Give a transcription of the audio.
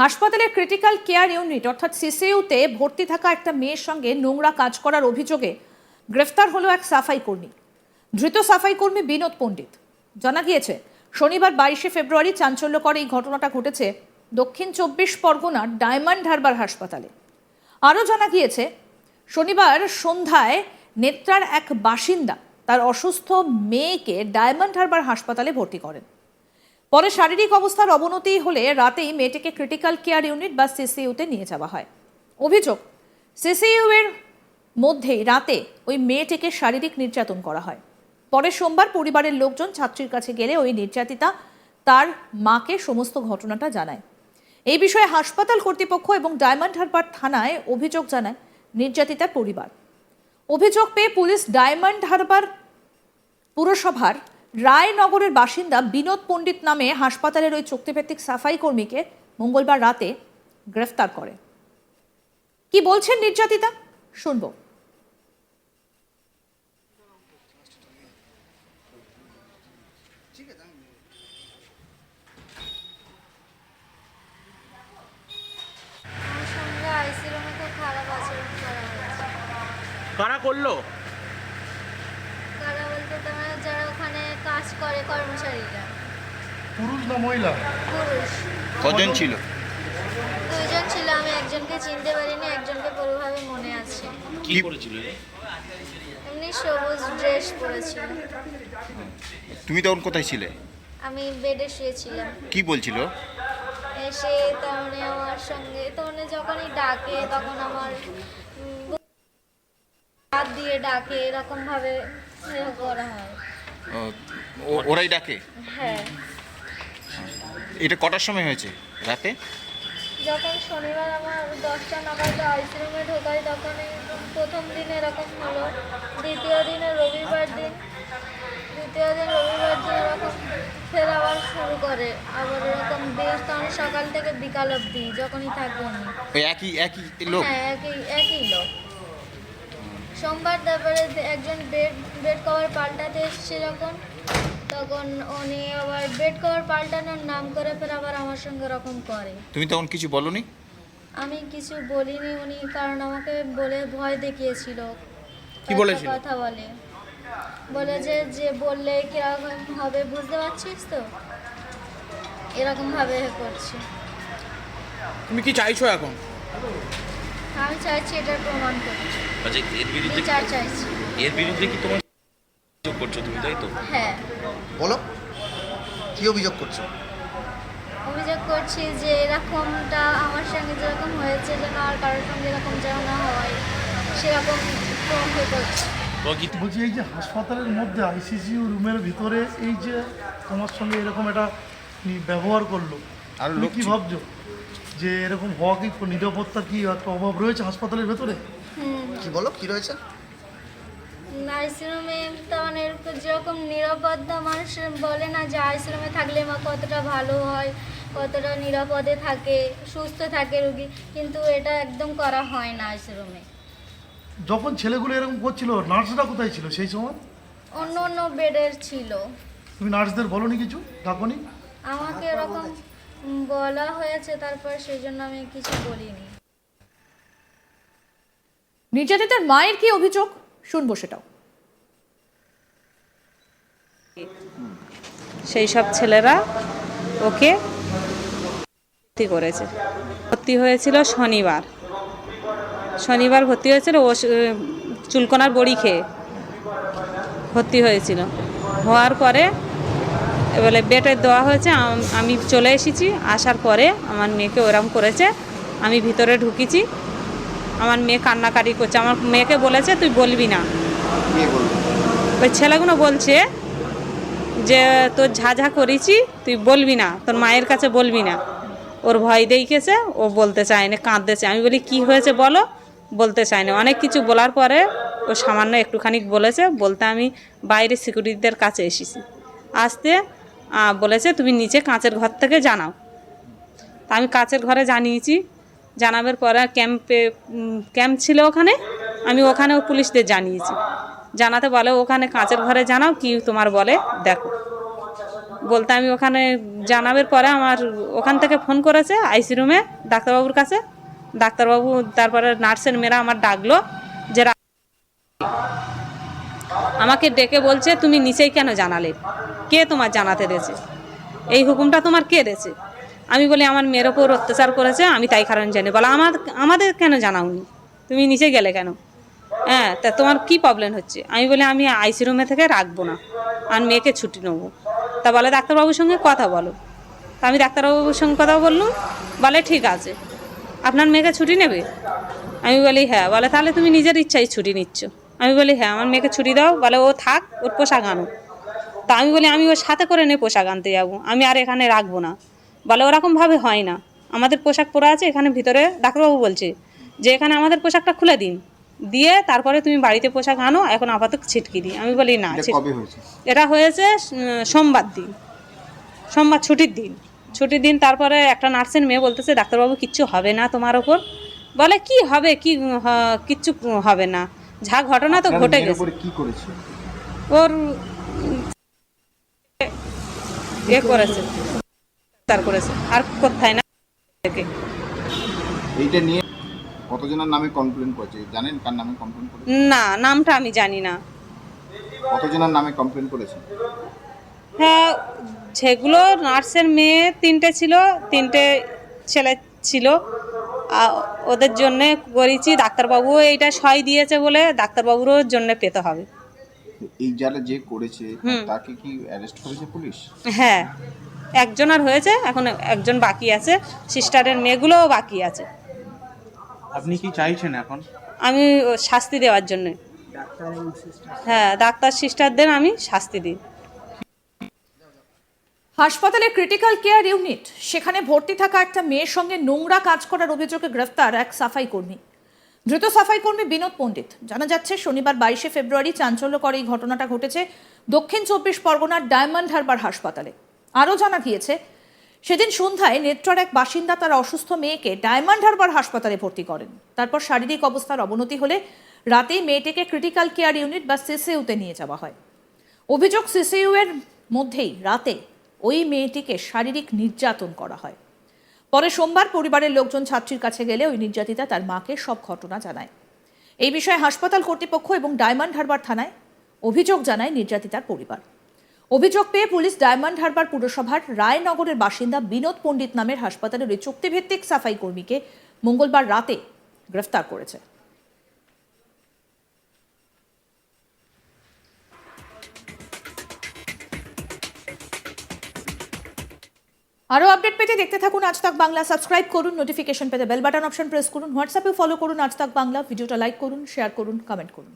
হাসপাতালের critical care unit অর্থাৎ সিসিইউতে ভর্তি থাকা একটা মেয়ের সঙ্গে নোংরা কাজ করার অভিযোগে গ্রেফতার হলো এক সাফাই কর্মী। ধৃত সাফাই কর্মী বিনোদ পণ্ডিত। জানা গিয়েছে শনিবার 22শে ফেব্রুয়ারি চাঞ্চল্যকর এই ঘটনাটা ঘটেছে দক্ষিণ 24 পরগনার ডায়মন্ড হারবার হাসপাতালে। আরও জানা গিয়েছে শনিবার সন্ধ্যায় নেত্রার এক বাসিন্দা তার অসুস্থ মেয়েকে ডায়মন্ড হারবার হাসপাতালে ভর্তি করেন। পরে শারীরিক অবস্থার অবনতি হলে রাতেই মেয়েটিকে ক্রিটিক্যাল কেয়ার ইউনিট বা সিসিইউতে নিয়ে যাওয়া হয়। অভিযোগ, সিসিইউ এর মধ্যেই রাতে ওই মেয়েটিকে শারীরিক নির্যাতন করা হয়। পরে সোমবার পরিবারের লোকজন ছাত্রীর কাছে গেলে ওই নির্যাতিতা তার মাকে সমস্ত ঘটনাটা জানায়। এই বিষয়ে হাসপাতাল কর্তৃপক্ষ এবং ডায়মন্ড হারবার থানায় অভিযোগ জানায় নির্যাতিতার পরিবার। অভিযোগ পেয়ে পুলিশ ডায়মন্ড হারবার পুরসভার রায়নগরের বাসিন্দা বিনোদ পণ্ডিত নামে হাসপাতালের ওই চুক্তিভিত্তিক সাফাই কর্মীকে মঙ্গলবার রাতে গ্রেফতার করে। কি বলছেন নির্যাতিতা শুনবো। কারা করলো? কারা বলতে তোমার যারা ওখানে কাজ করে কর্মচারীরা। পুরুষ না মহিলা? পুরুষ। কজন ছিল? দুইজন ছিল, আমি একজনকে চিনতে পারিনি, একজনকে পুরোভাবে মনে আছে। কি করেছিল? এমনি সবুজ ড্রেস পরেছিল। তুমি তখন কোথায় ছিলে? আমি বেডে শুয়েছিলাম। কি বলছিল? এসে তখন আমার সঙ্গে তখন যখনই ডাকে তখন আমার হাত দিয়ে ডাকে, এরকম ভাবে করা হয়। ওরাই ডাকে? হ্যাঁ। এটা কটার সময় হয়েছে? রাতে? যখন শনিবার আমার 10টা নাগাদ আইসিইউমে ঢোকাই তখনই প্রথম দিন এরকম হলো। দ্বিতীয় দিন রবিবার দিন এরকম ফের আবার শুরু করে, আবার এরকম বেশ তখন সকাল থেকে বিকাল অবধি যখনই থাকবো আমি। ওই একই লোক? হ্যাঁ, একই লোক। সোমবার তারপরে একজন বেড কভার পাল্টাতে এসছে যখন, তখন উনি আবার বেড কভার পাল্টানোর নাম করে ফের আবার আমার সঙ্গে এরকম করে। তুমি তখন কিছু বলনি? আমি কিছু বলিনি, উনি কারণ আমাকে বলে ভয় দেখিয়েছিল। কি বলেছিল? কথা বলে যে বললে কিরকম হবে বুঝতে পারছিস তো, এরকম ভাবে করছে। তুমি কি চাইছো এখন? আমি চাইছি এটার প্রমাণ করতে। আচ্ছা, এর বিরুদ্ধে বিচার চাইছি। এর বিরুদ্ধে কি তোমার অভিযোগ করছো তুমি, তাই তো? হ্যাঁ, বলো কি অভিযোগ করছো? অভিযোগ করছি যে এরকমটা আমার সঙ্গে যেরকম হয়েছে যেন আর কারোর সঙ্গে এরকম যেন না হয়, সেরকম করছি। বলছি এই যে হাসপাতালের মধ্যে আইসিইউ রুমের ভিতরে এই যে তোমার সঙ্গে এরকম একটা ব্যবহার করলো, আর লোক কি ভাবছো যে এরকম হওয়া কি নিরাপত্তা কি একটা অভাব রয়েছে হাসপাতালের ভেতরে? কি বলো কি রয়েছে? আইসিইউমে তখন এরকম যেরকম নিরাপত্তা মানুষ বলে না যে আইসিইউমে থাকলে মা কতটা ভালো হয়, কতটা নিরাপদে থাকে, সুস্থ থাকে রোগী, কিন্তু এটা একদম করা হয় না আইসিইউমে। যখন ছেলেগুলো এরকম করছিল নার্সরা কোথায় ছিল সেই সময়? অন্য বেডের ছিল। তুমি নার্সদের বলোনি কিছু, ডাকনি? আমাকে এরকম বলা হয়েছে, তারপর সেই জন্য আমি কিছু বলিনি। নির্যাতিতার মায়ের কি অভিযোগ শুনবো সেটাও। সেই সব ছেলেরা ওকে ভর্তি করেছে। ভর্তি হয়েছিল শনিবার ভর্তি হয়েছিল। ও চুলকোনার বড়ি খেয়ে ভর্তি হয়েছিল। হওয়ার পরে এবারে বেডে দেওয়া হয়েছে। আমি চলে এসেছি, আসার পরে আমার মেয়েকে ওরকম করেছে। আমি ভিতরে ঢুকেছি, আমার মেয়ে কান্নাকাটি করছে। আমার মেয়েকে বলেছে তুই বলবি না। ওই ছেলেগুলো বলছে যে তোর ঝাঝা করেছি তুই বলবি না, তোর মায়ের কাছে বলবি না। ওর ভয় দেখিয়েছে, ও বলতে চায় না, কাঁদতেছে। আমি বলি কি হয়েছে বলো, বলতে চায় না। অনেক কিছু বলার পরে ও সামান্য একটুখানি বলেছে। বলতে আমি বাইরে সিকিউরিটিদের কাছে এসেছি। আসতে বলেছে তুমি নিচে কাঁচের ঘর থেকে জানাও। তা আমি কাঁচের ঘরে জানিয়েছি। জানাবার পরে ক্যাম্প ছিল ওখানে, আমি ওখানেও পুলিশদের জানিয়েছি। জানাতে বলে ওখানে কাঁচের ঘরে জানাও কি তোমার বলে দেখো। বলতে আমি ওখানে জানাবের পরে আমার ওখান থেকে ফোন করেছে আইসি রুমে ডাক্তারবাবুর কাছে। ডাক্তারবাবু তারপরে নার্সের মেয়েরা আমার ডাকলো যে আমাকে ডেকে বলছে তুমি নিচেই কেন জানালে, কে তোমার জানাতে দিয়েছে, এই হুকুমটা তোমার কে দিয়েছে? আমি বলি আমার মেয়ের ওপর অত্যাচার করেছে, আমি তাই কারণ জানি। বলে আমাদের কেন জানাওনি, তুমি নিচে গেলে কেন? হ্যাঁ, তা তোমার কি প্রবলেম হচ্ছে? আমি বলি আমি আইসি রুমে থেকে রাখবো না, আর মেয়েকে ছুটি নেবো। তা বলে ডাক্তারবাবুর সঙ্গে কথা বলো। তা আমি ডাক্তারবাবুর সঙ্গে কথা বললাম, বলে ঠিক আছে, আপনার মেয়েকে ছুটি নেবে? আমি বলি হ্যাঁ। বলে তাহলে তুমি নিজের ইচ্ছায় ছুটি নিচ্ছ। আমি বলি হ্যাঁ, আমার মেয়েকে ছুটি দাও। বলে ও থাক, ওর পোশাক আনো। তা আমি বলি আমি ওর সাথে করে নিয়ে পোশাক আনতে যাবো, আমি আর এখানে রাখবো না। বলে ওরকমভাবে হয় না, আমাদের পোশাক পরা আছে এখানে ভিতরে। ডাক্তারবাবু বলছে যে এখানে আমাদের পোশাকটা খুলে দিন, দিয়ে তারপরে তুমি বাড়িতে পোশাক আনো, এখন আপাতত ছিটকি দিই। আমি বলি না, কবে হয়েছে? এটা হয়েছে সোমবার দিন, সোমবার ছুটির দিন। ছুটির দিন তারপরে একটা নার্সের মেয়ে বলতেছে ডাক্তারবাবু কিচ্ছু হবে না তোমার ওপর। বলে কি হবে, কিচ্ছু হবে না, যা ঘটনা তো ঘটে গেছে। কি করেছে? ওর করেছে, তার করেছে, আর কোথায় না। এইটা নিয়ে কতজনের নামে কমপ্লেন করেছে জানেন? কার নামে কমপ্লেন করেছে? না, নামটা আমি জানি না। কতজনের নামে কমপ্লেন করেছে? হ্যাঁ, যেগুলো নার্সের মেয়ে 3টে ছিল, 3টে ছেলে ছিল, ওদের জন্যে করেছি। ডাক্তারবাবু এইটা সই দিয়েছে বলে ডাক্তারবাবুরও জন্য পেতে হবে। এই যারা যে করেছে তাকে কি অ্যারেস্ট করেছে পুলিশ? হ্যাঁ, একজন আর হয়েছে, এখন একজন বাকি আছে, সিস্টারের মেয়েগুলোও বাকি আছে। আপনি কি চাইছেন এখন? আমি শাস্তি দেওয়ার জন্যে, হ্যাঁ, ডাক্তার সিস্টারদের আমি শাস্তি দিই। হাসপাতালের ক্রিটিক্যাল কেয়ার ইউনিট, সেখানে ভর্তি থাকা একটা মেয়ের সঙ্গে নোংরা কাজ করার অভিযোগে গ্রেফতার এক সাফাই কর্মী। ধৃত সাফাই কর্মী বিনোদ পণ্ডিত। জানা যাচ্ছে শনিবার 22শে ফেব্রুয়ারি চাঞ্চল্যকর এই ঘটনাটা ঘটেছে দক্ষিণ 24 পরগনার ডায়মন্ড হারবার হাসপাতালে। আরও জানা গিয়েছে সেদিন সন্ধ্যায় নেত্রার এক বাসিন্দা তার অসুস্থ মেয়েকে ডায়মন্ড হারবার হাসপাতালে ভর্তি করেন। তারপর শারীরিক অবস্থার অবনতি হলে রাতেই মেয়েটিকে ক্রিটিক্যাল কেয়ার ইউনিট বা সিসিইউতে নিয়ে যাওয়া হয়। অভিযোগ সিসিইউ এর মধ্যেই রাতে ওই মেয়েটিকে শারীরিক নির্যাতন করা হয়। পরে সোমবার পরিবারের লোকজন ছাত্রীর কাছে গেলে ওই নির্যাতিতা তার মাকে সব ঘটনা জানায়। এই বিষয়ে হাসপাতাল কর্তৃপক্ষ এবং ডায়মন্ড হারবার থানায় অভিযোগ জানায় নির্যাতিতার পরিবার। অভিযোগ পেয়ে পুলিশ ডায়মন্ড হারবার পুরসভার রায়নগরের বাসিন্দা বিনোদ পণ্ডিত নামের হাসপাতালের ওই চুক্তিভিত্তিক সাফাই কর্মীকে মঙ্গলবার রাতে গ্রেফতার করেছে। আরও আপডেট পেতে দেখতে থাকুন আজ তাক বাংলা। সাবস্ক্রাইব করুন, নোটিফিকেশন পেতে বেল বাটন অপশন প্রেস করুন, হোয়াটসঅ্যাপে ফলো করুন আজ তাক বাংলা। ভিডিওটা লাইক করুন, শেয়ার করুন, কমেন্ট করুন।